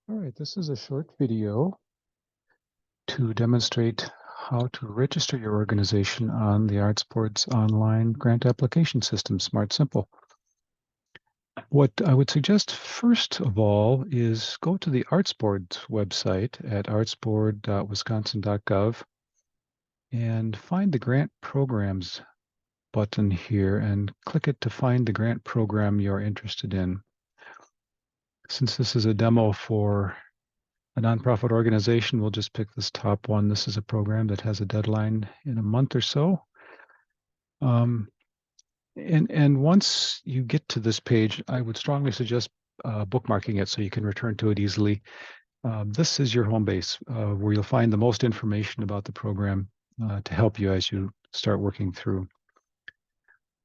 All right, this is a short video to demonstrate how to register your organization on the Arts Board's online grant application system, Smart Simple. What I would suggest first of all is go to the Arts Board's website at artsboard.wisconsin.gov and find the Grant Programs button here and click it to find the grant program you're interested in. Since this is a demo for a nonprofit organization, we'll just pick this top one. This is a program that has a deadline in a month or so. And once you get to this page, I would strongly suggest bookmarking it so you can return to it easily. This is your home base where you'll find the most information about the program to help you as you start working through.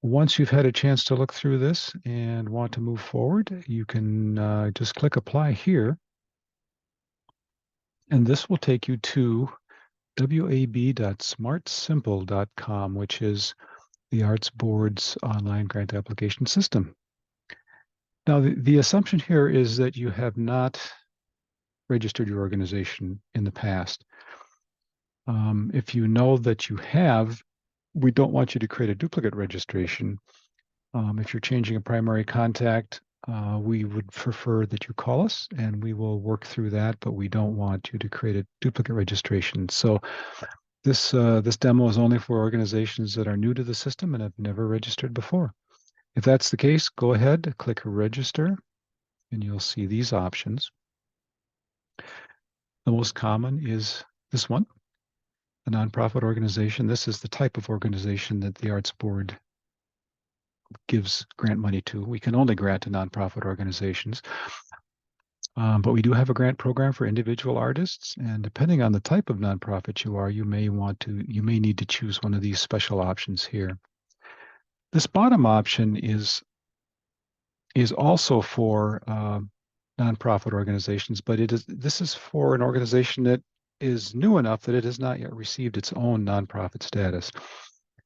Once you've had a chance to look through this and want to move forward, you can just click Apply here. And this will take you to wab.smartsimple.com, which is the Arts Board's online grant application system. Now, the assumption here is that you have not registered your organization in the past. If you know that you have, we don't want you to create a duplicate registration. If you're changing a primary contact, we would prefer that you call us and we will work through that, but we don't want you to create a duplicate registration. So this demo is only for organizations that are new to the system and have never registered before. If that's the case, go ahead, click Register, and you'll see these options. The most common is this one, a nonprofit organization. This is the type of organization that the Arts Board gives grant money to. We can only grant to nonprofit organizations. But we do have a grant program for individual artists, and depending on the type of nonprofit you are, you may need to choose one of these special options here. This bottom option is also for nonprofit organizations, but this is for an organization that is new enough that it has not yet received its own nonprofit status.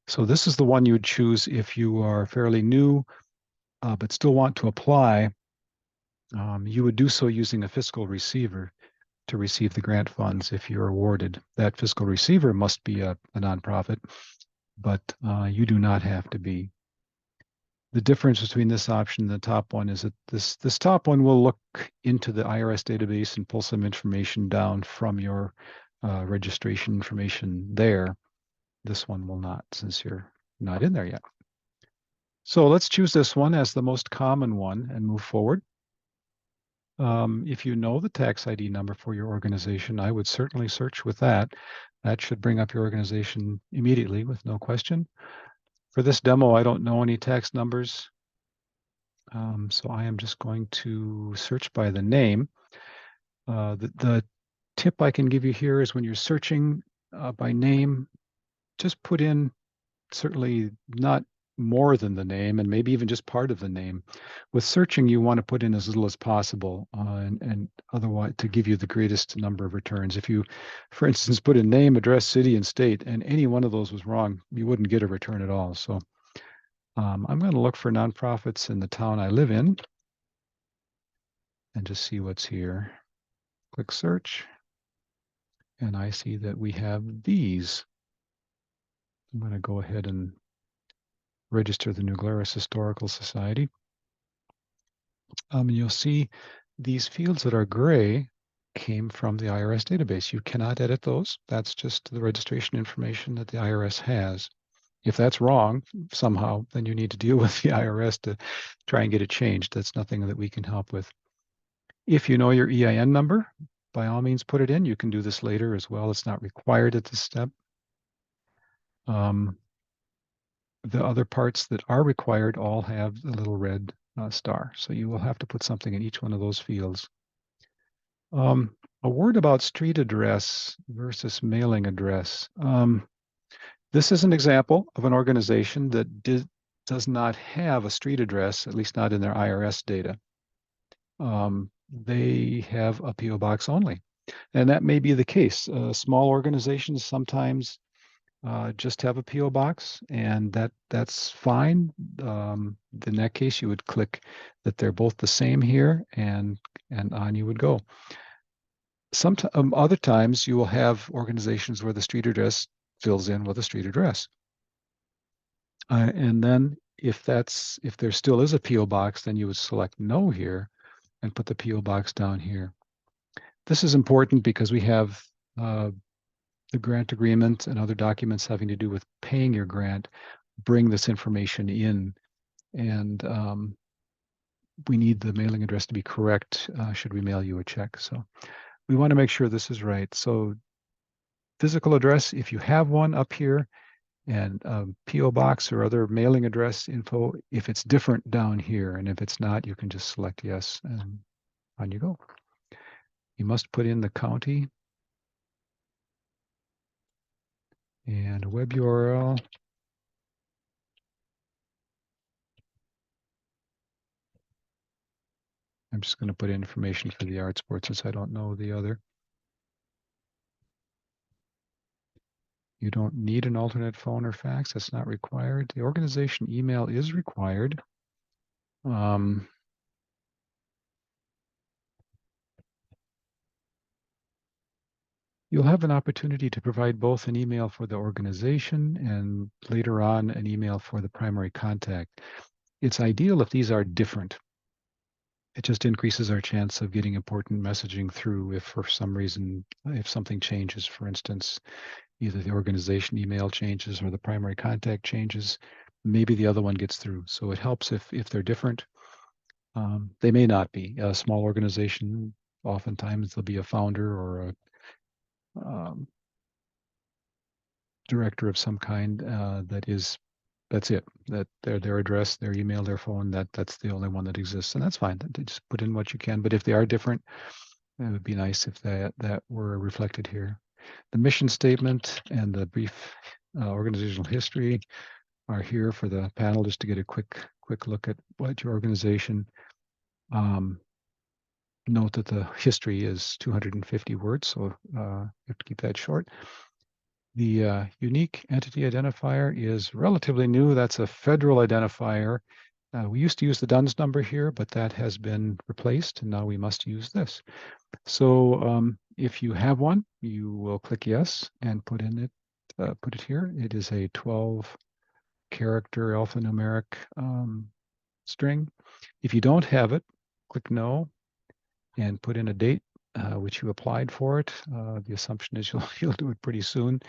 So this is the one you would choose if you are fairly new, but still want to apply. You would do so using a fiscal receiver to receive the grant funds if you're awarded. That fiscal receiver must be a nonprofit, but you do not have to be. The difference between this option and the top one is that this top one will look into the IRS database and pull some information down from your registration information there. This one will not, since you're not in there yet. So let's choose this one as the most common one and move forward. If you know the tax ID number for your organization, I would certainly search with that. That should bring up your organization immediately with no question. For this demo, I don't know any tax numbers, so I am just going to search by the name. The tip I can give you here is when you're searching by name, just put in certainly not more than the name and maybe even just part of the name. With searching, you want to put in as little as possible and otherwise to give you the greatest number of returns. If you, for instance, put in name, address, city, and state, and any one of those was wrong, you wouldn't get a return at all. So I'm going to look for nonprofits in the town I live in and just see what's here. Click search, and I see that we have these. I'm going to go ahead and register the New Glarus Historical Society. And you'll see these fields that are gray came from the IRS database. You cannot edit those. That's just the registration information that the IRS has. If that's wrong somehow, then you need to deal with the IRS to try and get it changed. That's nothing that we can help with. If you know your EIN number, by all means put it in. You can do this later as well. It's not required at this step. The other parts that are required all have a little red star. So you will have to put something in each one of those fields. A word about street address versus mailing address. This is an example of an organization that does not have a street address, at least not in their IRS data. They have a PO box only. And that may be the case. Small organizations sometimes just have a PO box, and that's fine. In that case, you would click that they're both the same here, and on you would go. Other times you will have organizations where the street address fills in with a street address. And then if there still is a PO box, then you would select no here and put the PO box down here. This is important because we have the grant agreement and other documents having to do with paying your grant bring this information in, and we need the mailing address to be correct should we mail you a check. So we want to make sure this is right. So physical address, if you have one up here, and PO box or other mailing address info, if it's different down here, and if it's not, you can just select yes, and on you go. You must put in the county and a web URL. I'm just going to put in information for the arts board since I don't know the other. You don't need an alternate phone or fax. That's not required. The organization email is required. You'll have an opportunity to provide both an email for the organization and later on an email for the primary contact. It's ideal if these are different. It just increases our chance of getting important messaging through if for some reason, if something changes, for instance, either the organization email changes or the primary contact changes, maybe the other one gets through. So it helps if they're different. They may not be. A small organization, oftentimes there'll be a founder or a director of some kind that's it. That their address, their email, their phone, that's the only one that exists, and that's fine. Just put in what you can. But if they are different, it would be nice if that were reflected here. The mission statement and the brief organizational history are here for the panel just to get a quick look at what your organization. Note that the history is 250 words, so you have to keep that short. The unique entity identifier is relatively new. That's a federal identifier. We used to use the DUNS number here, but that has been replaced, and now we must use this. So if you have one, you will click yes and put it here. It is a 12-character alphanumeric string. If you don't have it, click no and put in a date which you applied for it. The assumption is you'll do it pretty soon.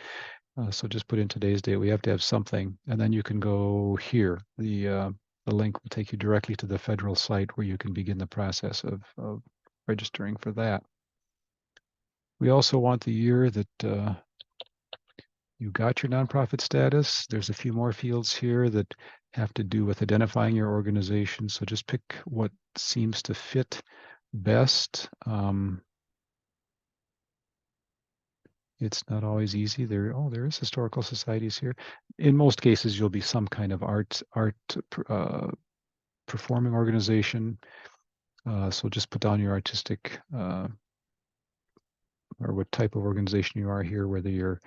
So just put in today's date. We have to have something, and then you can go here. The link will take you directly to the federal site where you can begin the process of registering for that. We also want the year that you got your nonprofit status. There's a few more fields here that have to do with identifying your organization. So just pick what seems to fit best. It's not always easy. There is historical societies here. In most cases, you'll be some kind of art performing organization. So just put down your artistic or what type of organization you are here, whether you're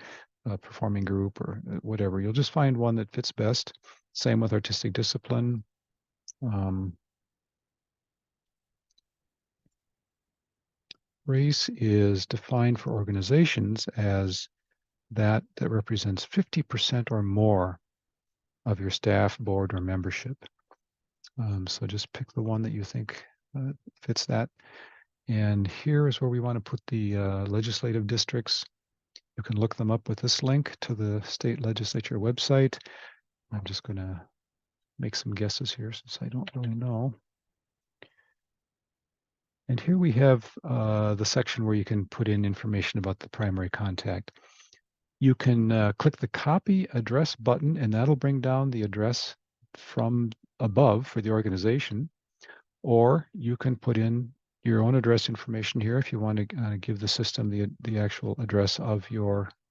a performing group or whatever. You'll just find one that fits best. Same with artistic discipline. Race is defined for organizations as that represents 50% or more of your staff, board, or membership. So just pick the one that you think fits that. And here is where we want to put the legislative districts. You can look them up with this link to the state legislature website. I'm just going to make some guesses here since I don't really know. And here we have the section where you can put in information about the primary contact. You can click the copy address button, and that'll bring down the address from above for the organization. Or you can put in your own address information here if you want to give the system the actual address of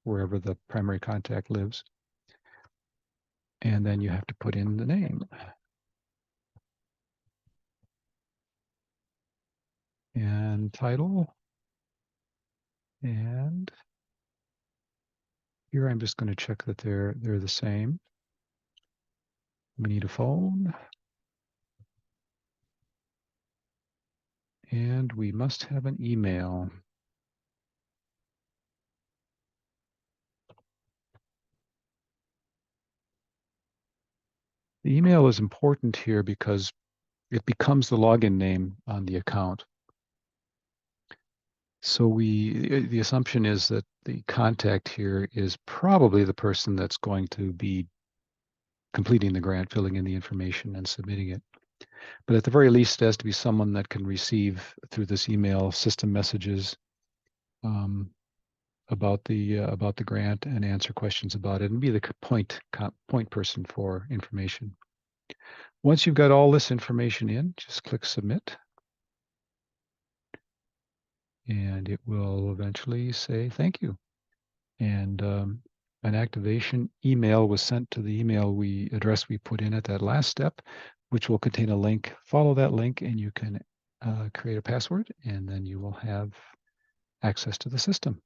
wherever the primary contact lives. And then you have to put in the name. And title. And here I'm just going to check that they're the same. We need a phone. And we must have an email. The email is important here because it becomes the login name on the account. So the assumption is that the contact here is probably the person that's going to be completing the grant, filling in the information and submitting it. But at the very least, it has to be someone that can receive through this email system messages about the grant and answer questions about it and be the point person for information. Once you've got all this information in, just click submit. And it will eventually say thank you. And an activation email was sent to the email address we put in at that last step, which will contain a link. Follow that link and you can create a password, and then you will have access to the system.